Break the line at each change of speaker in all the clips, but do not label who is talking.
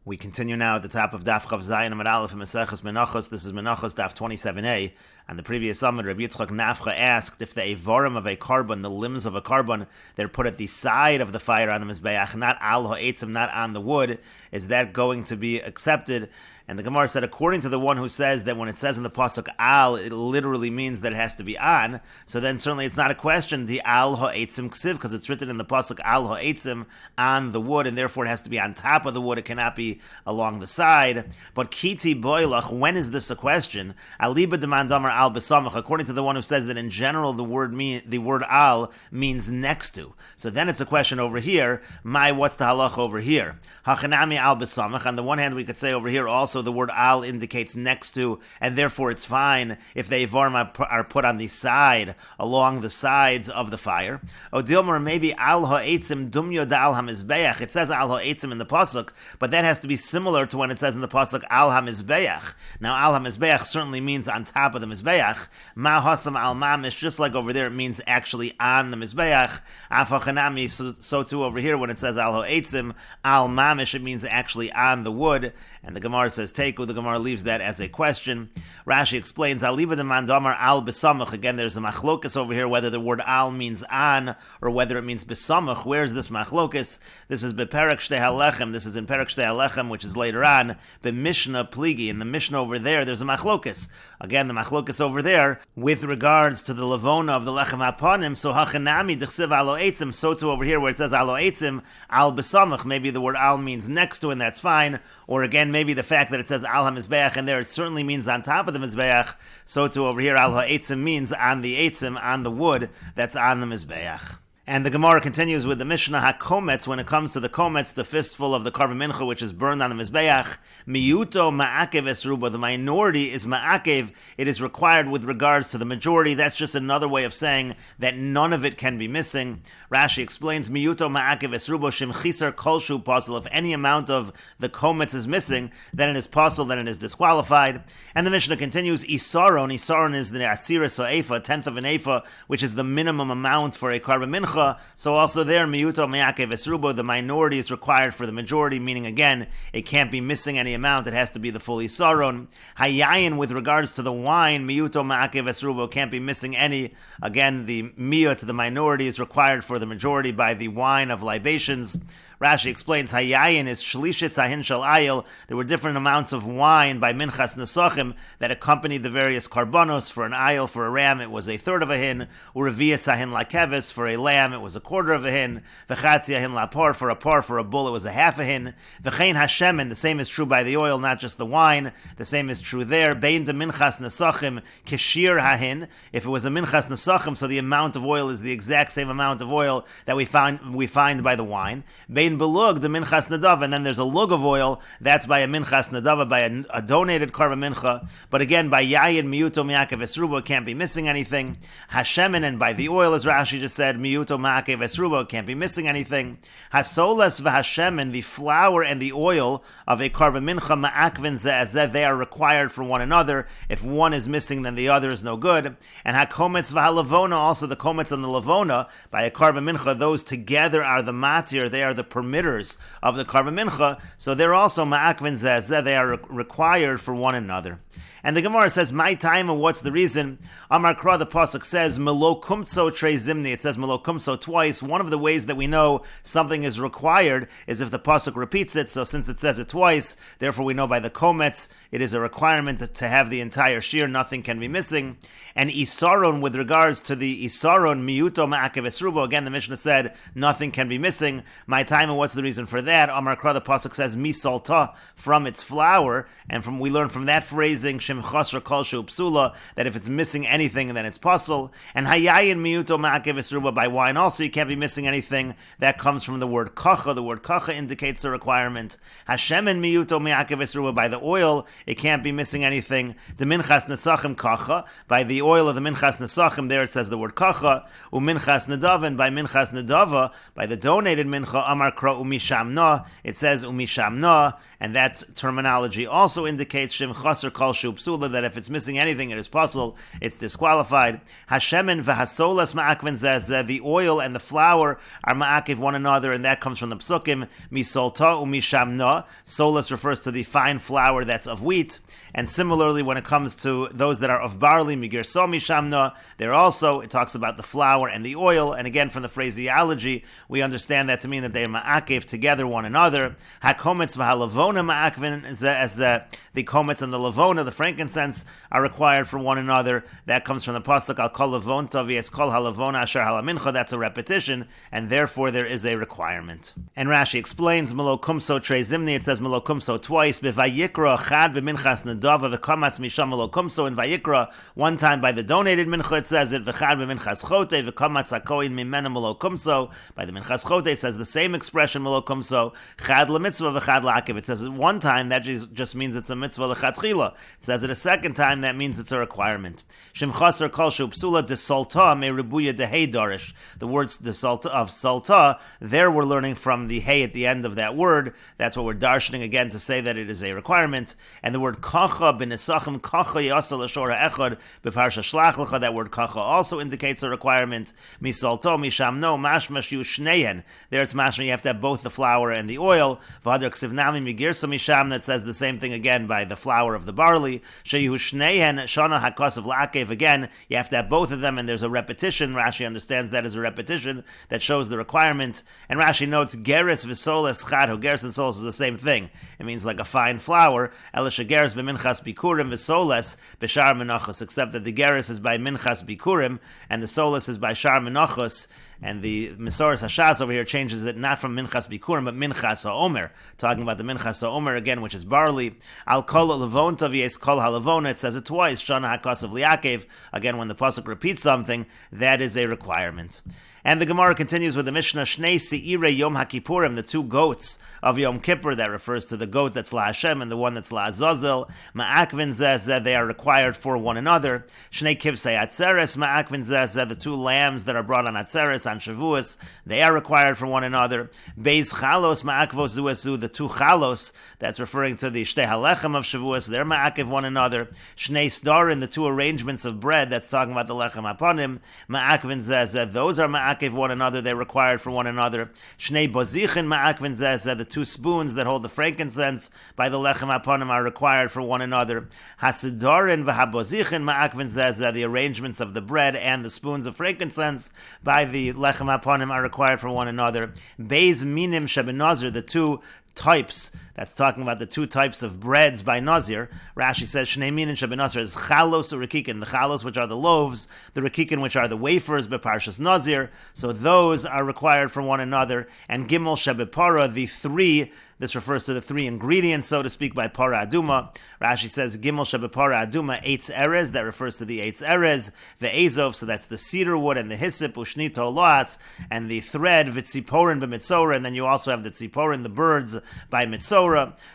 We continue now at the top of Daf Chav Zayin Amud Aleph and Meseches Menachos. This is Menachos Daf 27a. And the previous Amud, Rabbi Yitzchak Nafcha asked if the evarim of a carbon, the limbs of a carbon, they're put at the side of the fire on the Mizbeach, not al ha'etzim, not on the wood. Is that going to be accepted? And the Gemara said, according to the one who says that when it says in the pasuk al, it literally means that it has to be on. So then certainly it's not a question, the al ha'etzim ksiv, because it's written in the pasuk al ha'etzim, on the wood, and therefore it has to be on top of the wood. It cannot be along the side. But kiti boilach, when is this a question? Aliba demand damar al besamach, according to the one who says that in general the word al means next to. So then it's a question over here. What's the halach over here? Hachanami al besamach. On the one hand, we could say over here also the word al indicates next to, and therefore it's fine if the evarim are put on the side, along the sides of the fire. O dilmer, maybe al ha'etzim dumyo da al hamizbeach. It says al ha'etzim in the pasuk, but that has to be similar to when it says in the pasuk al hamizbeach. Now al hamizbeach certainly means on top of the mizbeach. Ma hasam al mamish, just like over there, it means actually on the mizbeach. Afachanami, so too over here when it says al ha'etzim al mamish, it means actually on the wood. And the Gemara says Teiku, the Gemara leaves that as a question. Rashi explains, Aliva de mandamar al besamach. Again, there's a machlokus over here, whether the word al means on, or whether it means besamach. Where's this machlokus? This is beperek shtei halechem. This is in perek shtei halechem, which is later on, b'mishnah pligi. In the Mishnah over there, there's a machlokus. Again, the machlokus over there, with regards to the lavona of the lechem hapanim, so hachanami d'chsiv alo eitzim, so too over here, where it says alo eitzim, al besamach. Maybe the word al means next to, and that's fine. Or again, maybe the fact that it says al ha-mizbeach, and there it certainly means on top of the mizbeach, so too over here al ha-eitzim means on the eitzim, on the wood that's on the mizbeach. And the Gemara continues with the Mishnah HaKometz. When it comes to the kometz, the fistful of the karban mincha, which is burned on the mizbeach, miyuto ma'akev esruba. The minority is ma'akev. It is required with regards to the majority. That's just another way of saying that none of it can be missing. Rashi explains, miyuto ma'akev esruba shim chisar kolshu pasul. If any amount of the kometz is missing, then it is pasul, then it is disqualified. And the Mishnah continues, isaron. Isaron is the asira so'efa, a tenth of an efa, which is the minimum amount for a karban mincha. So also there, miyuto me'akev esrubo, the minority is required for the majority, meaning again, it can't be missing any amount, it has to be the full isaron. Hayayin, with regards to the wine, miyuto me'akev esrubo, can't be missing any. Again, the miyut, the minority, is required for the majority by the wine of libations. Rashi explains, Hayayin is shlishis hahin shel ayil. There were different amounts of wine by minchas nesachim that accompanied the various karbonos. For an ayil, for a ram, it was a third of a hin. Urevias hahin lakevis, for a lamb, it was a quarter of a hin. V'chatzi hahin lapar, for a bull, it was a half a hin. V'chein hashemen, the same is true by the oil, not just the wine. The same is true there. Bein de minchas nesachim keshir hahin. If it was a minchas nesachim, so the amount of oil is the exact same amount of oil that we find by the wine. Bein belug the minchas nadav, and then there's a lug of oil. That's by a minchas nadava, by a donated karban mincha. But again, by yayin miyuto mi'akev esrubo, it can't be missing anything. Hashemen, and by the oil, as Rashi just said, miyuto mi'akev esrubo, it can't be missing anything. Hasolas v'hashemen, the flour and the oil of a karban mincha, ma'akvin ze'ezeh, they are required for one another. If one is missing, then the other is no good. And hakometz v'halavona, also the kometz and the lavona, by a karban mincha, those together are the matir, they are the permitters of the karban mincha, so they're also ma'akvin zeh, they are required for one another. And the Gemara says, my time, and what's the reason? Amar Kra, the pasuk says, Melo kumtso trei zimni. It says Melo kumtso twice. One of the ways that we know something is required is if the pasuk repeats it. So since it says it twice, therefore we know by the kometz, it is a requirement to have the entire shir, nothing can be missing. And isaron, with regards to the isaron, miyuto ma'akev esrubo, again the Mishnah said, nothing can be missing. My time, and what's the reason for that? Amar Kra, the pasuk says, misalta, from its flour, and we learn from that phrasing, chasra kolshu psula, that if it's missing anything, then it's pasul. And hayayin miyuto ma'akev esruba, by wine also you can't be missing anything. That comes from the word kacha. The word kacha indicates the requirement. Hashemen miyuto ma'akev esruba, by the oil it can't be missing anything. The minchas nesachim kacha, by the oil of the minchas nesachim, there it says the word kacha. Uminchas nedava, and by minchas nedava, by the donated mincha, amar makra umishamna. It says umishamna, and that terminology also indicates shim chaser kol shu psula, that if it's missing anything, it is possible, it's disqualified. Hashemen v'hasolas ma'akvin zeh, the oil and the flour are ma'akiv one another, and that comes from the psukim misolta umishamna. Solas refers to the fine flour that's of wheat, and similarly when it comes to those that are of barley, migirso mishamna, there also it talks about the flour and the oil, and again from the phraseology we understand that to mean that they are ma'akiv together one another. Hakometz v'halavona ma'akvin, as the kometz and the lavona, the frankincense, are required for one another. That comes from the pasuk al kol lavonta v'es kol halavona asher halamincha. That's a repetition, and therefore there is a requirement. And Rashi explains melo kumso trei zimni. It says melo kumso twice. B'vayikra chad b'minchas nedava v'kamatz misham melo kumso. In Vayikra, one time by the donated mincha it says it v'chad b'minchas chote v'kamatz hakoin mimena melo kumso. By the minchas chote it says the same expression melo kumso. Chad lemitzvah v'chad la'akiv. It says it one time, that just means it's a mitzvah l'chatchila. It says it a second time, that means it's a requirement. Shim chaser kol shu psula de solta me ribuya de hey darish. The words de solta of salta, there we're learning from the hey at the end of that word. That's what we're darshaning again to say that it is a requirement. And the word kacha b'nesachim kacha yasa l'shora echad b'parsha shlach l'cha. That word kacha also indicates a requirement. Misalto mishamno mashmash yu shneihen. There it's mashma, you have to have both the flour and the oil. V'adar ksivnami migirsa misham, that says the same thing again by the flour of the barley. Sheyu shneihen shana hakos of la'akev. Again, you have to have both of them, and there's a repetition. Rashi understands that as a repetition that shows the requirement. And Rashi notes geris v'soles chad, who geris and soles is the same thing. It means like a fine flour. Elisha geris b'minchas bikurim v'soles b'shar menachos, except that the geris is by minchas bikurim and the soles is by shar menachos. And the Mesoras Hashas over here changes it not from Minchas Bikurim, but Minchas HaOmer, talking about the Minchas HaOmer again, which is barley. Al Kol Levonta v'Yes Kol HaLevona, it says it twice, Shana HaKos of Liakev. Again, when the Pasuk repeats something, that is a requirement. And the Gemara continues with the Mishnah, Shnei Se'ire Yom HaKippurim, the two goats of Yom Kippur, that refers to the goat that's La Hashem and the one that's La Azazel. Ma'akvin zeh, they are required for one another. Shnei Kivsei Atzeres, Ma'akvin zeh, the two lambs that are brought on Atzeres, on Shavuos, they are required for one another. Beis Chalos, Ma'akvos Zuesu, the two Chalos, that's referring to the Shtei HaLechem of Shavuos, they're Ma'akiv one another. Shnei Sdarin, the two arrangements of bread, that's talking about the Lechem Aponim, Ma'akvin zeh, those are Ma'akiv one another, they're required for one another. Shnei Bozichin Ma'akvin zeh, the two spoons that hold the frankincense by the Lechem Aponim are required for one another. Hasidarin v'habozichin Ma'akvin zeh, the arrangements of the bread and the spoons of frankincense by the Lechem Aponim are required for one another. Beis Minim Shebenazir, the two types, that's talking about the two types of breads by Nazir. Rashi says, Shnei Minin Shebenazir is chalos or rekikin. The chalos, which are the loaves, the rekikin, which are the wafers, beparshas Nazir. So those are required for one another. And Gimel Shebepara, the three, this refers to the three ingredients, so to speak, by para aduma. Rashi says, Gimel Shebepara aduma, eitz erez, that refers to the eitz erez, the ezov, so that's the cedar wood, and the hyssop, ushnito loas, and the thread, vitziporin b'mitzora, and then you also have the tziporin, the birds, by mitzora.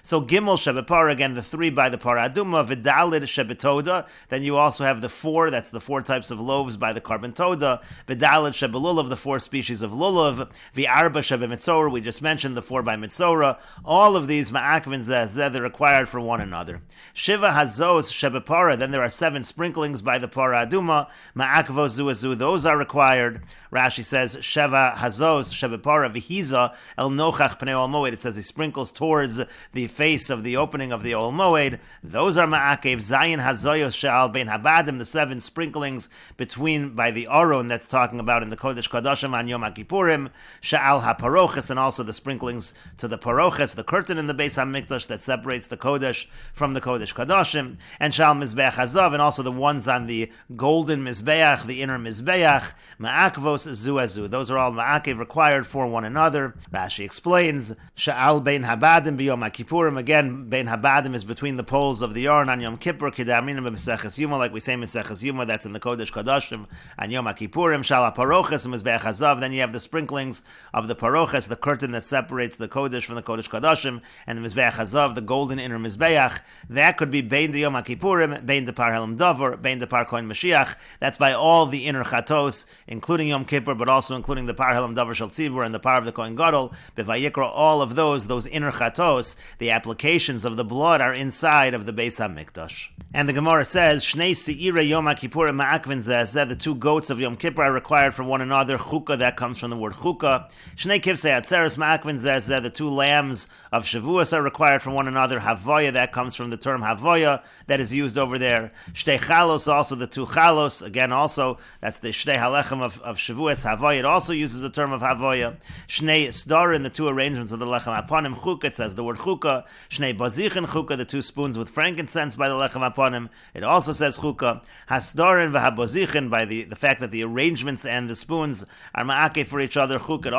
So Gimel Shebepara, again, the three by the para aduma, v'dalid shebetoda, then you also have the four, that's the four types of loaves by the carbon toda, v'dalid shebelulav, the four species of lulav, v'arba shebemitzora, we just mentioned the four by mitzora. All of these ma'akvin zeh, they're required for one another. Shiva hazos shebepara, then there are 7 sprinklings by the para aduma, ma'akvos zuazu, those are required. Rashi says, Sheva hazos shebepara v'hiza el nochach pnei ol moed, it says he sprinkles towards the face of the opening of the ol moed. Those are ma'akev. Zayin hazoyos she'al bein habadim, the 7 sprinklings between by the aron that's talking about in the Kodesh Kodashim on Yom HaKippurim, she'al haparoches, and also the sprinklings to the paroches, the curtain in the Beis HaMikdash that separates the Kodesh from the Kodesh Kodashim, and she'al mizbeach hazav, and also the ones on the golden mizbeach, the inner mizbeach, ma'akvos zuazu. Those are all ma'akev, required for one another. Rashi explains, she'al bein habadim b'Yom HaKippurim, again, bein habadim is between the poles of the yarn on Yom Kippur, kedaminim b'Meseches Yuma, like we say Meseches Yuma, that's in the Kodesh Kodashim on Yom HaKippurim, she'al paroches mizbeach hazav, then you have the sprinklings of the paroches, the curtain that separates the Kodesh from the Kodesh Kodesh Kodashim, and the Mizbeach Hazav, the golden inner Mizbeach. That could be Bein de Yom HaKippurim, Bein de Par Helam Dover, Bein de Par Kohen Mashiach. That's by all the inner Chatos, including Yom Kippur, but also including the Par Helam Dover Shel Tzibur and the Par of the Kohen Gadol. B'Vayikra, all of those inner Chatos, the applications of the blood are inside of the Beis HaMikdash. And the Gemara says, Shnei Se'ira Yom HaKippurim Ma'akvin Zeh, the two goats of Yom Kippur are required from one another. Chukah, that comes from the word Chukah. Shnei Kivsei Atzeres Ma'akvin Zeh, the two lambs of Shavuos are required from one another. Havoya, that comes from the term Havoya, that is used over there. Shtei Chalos, also the two Chalos, again also, that's the Shtei Halechem of Shavuos. Havoya, it also uses the term of Havoya. Shnei Sdarin, the two arrangements of the Lechem Aponim. Chukah, it says the word Chukah. Shnei Bazichin Chukah, the two spoons with frankincense by the Lechem Aponim. It also says Chukah. Hasdarin v'habozichin, by the fact that the arrangements and the spoons are ma'ake for each other. Chukah, it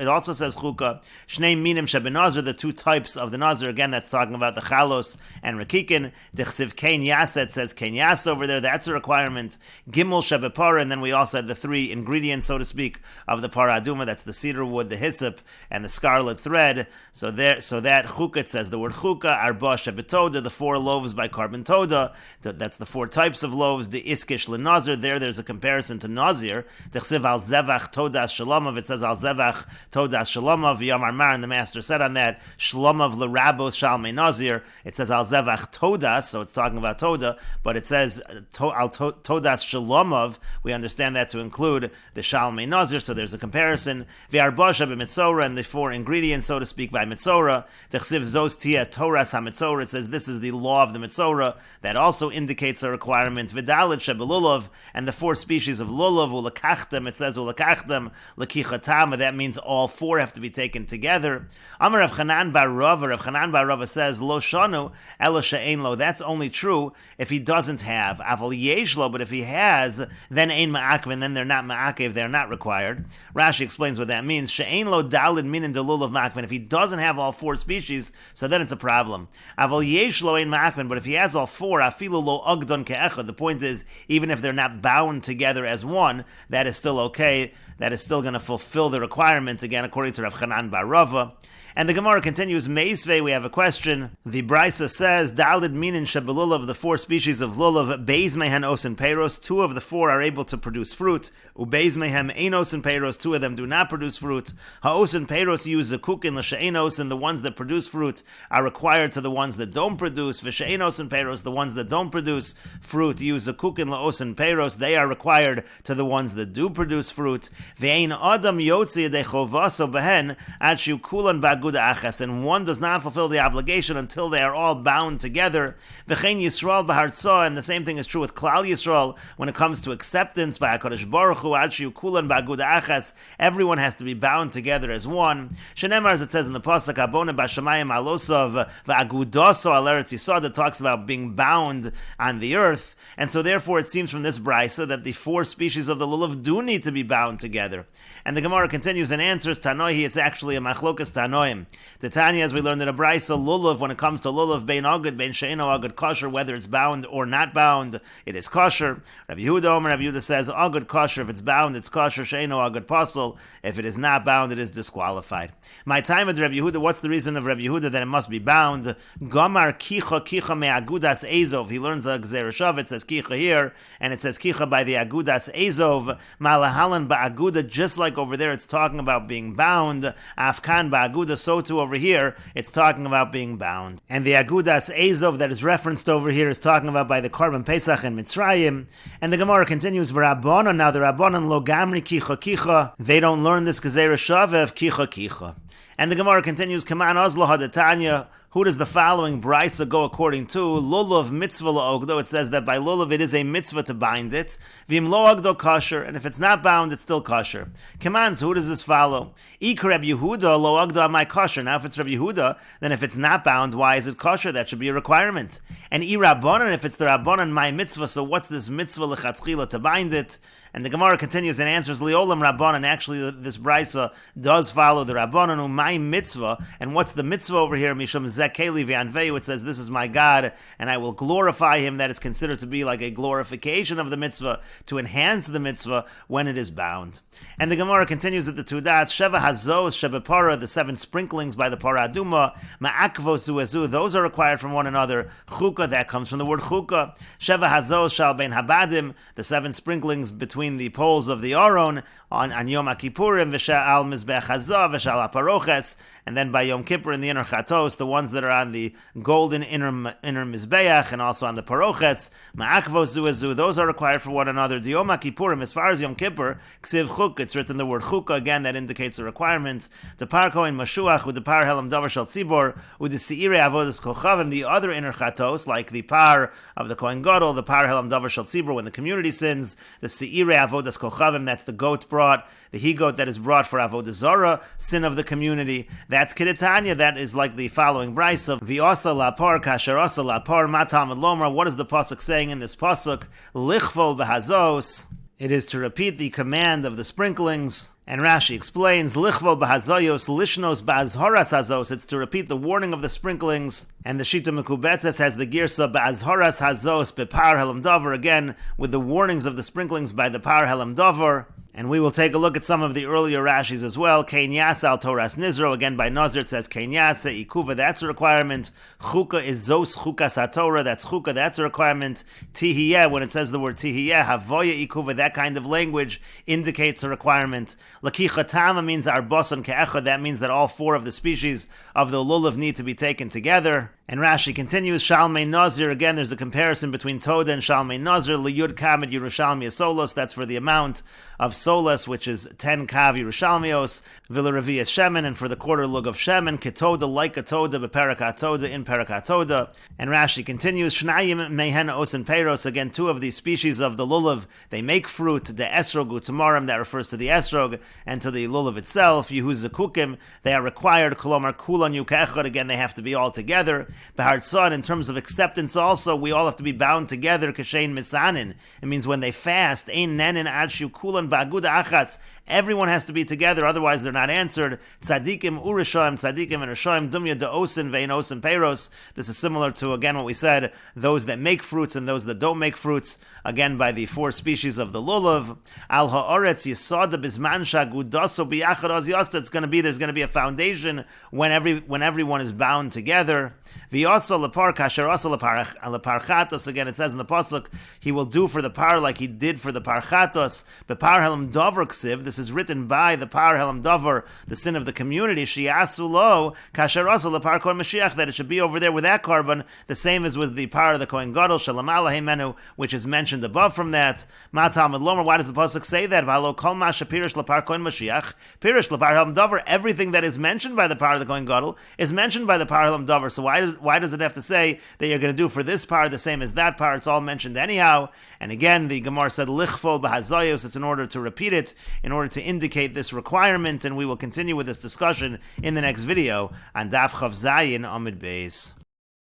also says Chukah. Shnei Minim Shebenazir, the two types of the Nazir. Again, that's talking about the Chalos and Rekikin. Dechsiv Kein Yasa, it says Kein Yasa over there. That's a requirement. Gimel Shebepara, and then we also had the three ingredients, so to speak, of the Para Aduma. That's the cedar wood, the hyssop, and the scarlet thread. So that Chukah, it says the word Chukah. Arba Shebetoda, the 4 loaves by carbon Toda. That's the 4 types of loaves. The Iskish LeNazir, there's a comparison to Nazir. Dechsiv Al Zevach Todas Shalomov, it says Al Zevach Todas Shalomov. Yamar Mar, and the master said on that, Shalomov L'Rabos Shalmei Nazir. It says Al Zevach Todas, so it's talking about Toda, but it says Al Todas Shalomov. We understand that to include the Shalmei Nazir, so there's a comparison. V'Arbasha b'Mitzora, and the 4 ingredients, so to speak, by Mitzora. Dechsiv Zos Tia Toras HaMitzora, it says this is the law of the Mitzora. That also indicates a requirement. V'Dalit Shebelulav, and the 4 species of lulav, Ulakachtem, it says Ulakachtem, Lakichatam, that means all 4 have to be taken together. Amar Rav Chanan bar Rava says, Lo Shanu, Elo She'ein Lo, that's only true if he doesn't have. Aval Yesh Lo, but if he has, then Ein Ma'akvin, then they're not Ma'akev, they're not required. Rashi explains what that means. She'ein Lo Dalid Minin Delulav Ma'akvin, if he doesn't have all 4 species, so then it's a problem. Aval Yesh Lo Ein Ma'akvin, but if he has all 4, Afilu Lo Ogdon Ke'echad, the point is, even if they're not bound together as one, that is still okay. That is still going to fulfill the requirement, again, according to Rav Chanan bar Rava. And the Gemara continues, Meisvei, we have a question. The Brisa says, Dalid Minin Shebelulav, the 4 species of lulav, Beis Mehen Osin Peiros, 2 of the 4 are able to produce fruit. Ubeis Mehem Ein Osin Peiros, 2 of them do not produce fruit. Ha'osin Peiros use Zakukin L'She'ein Osin, the ones that produce fruit are required to the ones that don't produce. V'She'ein Osin Peiros, the ones that don't produce fruit use Zakukin L'Osin Peiros, they are required to the ones that do produce fruit. Ve'ein Adam Yotzi Yedei Chovaso Behen, Ad Shu Kulan Bag and one does not fulfill the obligation until they are all bound together. V'chein Yisrael b'hartzah, and the same thing is true with Klal Yisrael when it comes to acceptance by HaKadosh Baruch Hu. Ad sheyu kulan b'aguda achas, everyone has to be bound together as one. Shenemar, as it says in the pasuk, Abone b'shamayim alosov v'agudaso al eretz yisod, that talks about being bound on the earth. And so therefore it seems from this brisa that the 4 species of the lulav do need to be bound together. And the Gemara continues and answers, Tanoihi, it's actually a machlokas Tanoim. Titania, as we learned in a brisa, lulav, when it comes to lulav, bein agud, bein she'eno agud kosher, whether it's bound or not bound, it is kosher. Rabbi Yehuda says, agud kosher, if it's bound, it's kosher, she'eno agud pasul, if it is not bound, it is disqualified. My time with Rabbi Yehuda, what's the reason of Rabbi Yehuda that it must be bound? Gomar kicha me'agudas ezov, he learns a gzerushav, it says kicha here, and it says kicha by the agudas ezov, malahalan ba'aguda, just like over there it's talking about being bound, afkan ba'aguda, so too over here it's talking about being bound. And the agudas ezov that is referenced over here is talking about by the Korban Pesach and Mitzrayim. And the Gemara continues, v'rabbanon, now the rabbanon lo gamri kicha, they don't learn this gzerushav of kicha. And the Gemara continues, Kaman Ozlo Hadatanya, who does the following brisa go according to? Lulav mitzvah la'ogdo. It says that by lulav it is a mitzvah to bind it. V'im lo ogdo kosher, and if it's not bound, it's still kosher. Kaman, so who does this follow? Ik Reb Yehuda lo ogdo amai kosher. Now if it's Reb Yehuda, then if it's not bound, why is it kosher? That should be a requirement. And I Rabbanan, if it's the Rabbanan my mitzvah, so what's this mitzvah lechatchila to bind it? And the Gemara continues and answers Liolam Rabbanan. Actually, this brisa does follow the Rabbanan. My mitzvah, and what's the mitzvah over here? Mishum Zekeli V'Anveyu. It says, "This is my God, and I will glorify Him." That is considered to be like a glorification of the mitzvah, to enhance the mitzvah when it is bound. And the Gemara continues at the Tudat, Sheva Hazos Sheba Para, the 7 sprinklings by the Para Aduma, Ma'akvos Uezu, those are required from one another. Chuka, that comes from the word Chuka. Sheva Hazos Shal Ben Habadim, the 7 sprinklings between the poles of the Aron, on Yom Kippurim, V'sha'al Mizbech Hazah, V'sha'al Paroches, and then by Yom Kippur in the inner Chatos, the ones that are on the golden inner Mizbeach, and also on the Paroches, Ma'akvos Uezu, those are required for one another. The Yom Kippurim, as far as Yom Kippur, Ksiv Chuk, it's written the word Chuka, again, that indicates the requirement. The Par Kohen Mashuach, with the Par Helam Davar Shal Tzibor, with the Seirei Avodas Kochavim, the other inner Chatos, like the Par of the Kohen Gadol, the Par Helam Davar Shal Tzibor, when the community sins, the Seirei Avodas Kochavim, that's the goat brought, the he-goat that is brought for Avodah Zarah, sin of the community. That's Kidditanya, that is like the following brisa of V'asa lapar, kasher asa lapar, matam lomra. What is the pasuk saying in this pasuk? Lichvol b'hazos. It is to repeat the command of the sprinklings. And Rashi explains, Lichvol b'hazoyos, lishnos b'azhoras hazos. It's to repeat the warning of the sprinklings. And the Shita Mekubetzes has the girsa b'azhoras hazos b'par helam davar, again, with the warnings of the sprinklings by the par helam davar. And we will take a look at some of the earlier Rashis as well. Kein Yasa al Toras Nizro, again by Nazir it says Kein Yasa, Ikuva, that's a requirement. Chuka is Zos Chukas HaTorah, that's Chuka, that's a requirement. Tihiyeh, when it says the word Tihiyeh, Havoya Ikuva, that kind of language indicates a requirement. Lakicha Tama means Arbos and Ke'echa, that means that all 4 of the species of the lulav need to be taken together. And Rashi continues, Shalmei Nazir, again there's a comparison between Toda and Shalmei Nazir, Liyud Kamed Yerushalmi Solos, that's for the amount of Solas, which is 10 Kav Yerushalmios, Vilarevias Shemen, and for the quarter lug of Shemen, Ketoda, like a Toda, Beperaka Toda, in Peraka Toda. And Rashi continues, Shnayim Mehen Osen Peiros, again 2 of these species of the lulav, they make fruit, the Esrog Utamarim, that refers to the Esrog, and to the lulav itself, Yehuz Zakukim, they are required, Kolomar Kulan Yukechad, again they have to be all together. Behartzon, in terms of acceptance also, we all have to be bound together, Kashein Misanin. It means when they fast, Ein Nenin Adshu Kulan Ba'aguda Achas, everyone has to be together, otherwise they're not answered. Tzadikim Urishayim, Tzadikim and Rishayim, Dumya De'osin, Ve'in Osin Peiros. This is similar to, again, what we said, those that make fruits and those that don't make fruits, again, by the 4 species of the lulav. Al Ha'oretz Yisada Bizman Shagudaso B'yachad Az Yasta, there's going to be a foundation when everyone is bound together. V'yasa lepar kasher asa leparchatos. Again, it says in the pasuk, he will do for the par like he did for the parchatos. Bepar helam davar ksiv. This is written by the par helam davar, the sin of the community. Shiasu lo kasher asa lepar kohen Mashiach. That it should be over there with that carbon, the same as with the par of the kohen gadol shalamala hemenu, which is mentioned above from that. Matam and lomer. Why does the pasuk say that? V'alo kol masha pirish lepar kohen Mashiach. Pirish lepar helam davar. Everything that is mentioned by the par of the kohen gadol is mentioned by the par helam davar. So why does it have to say that you're going to do for this par the same as that par? It's all mentioned anyhow. And again, the Gemara said lichfol b'hazayos. It's in order to repeat it, in order to indicate this requirement. And we will continue with this discussion in the next video on Daf Chav Zayin Amud Beis.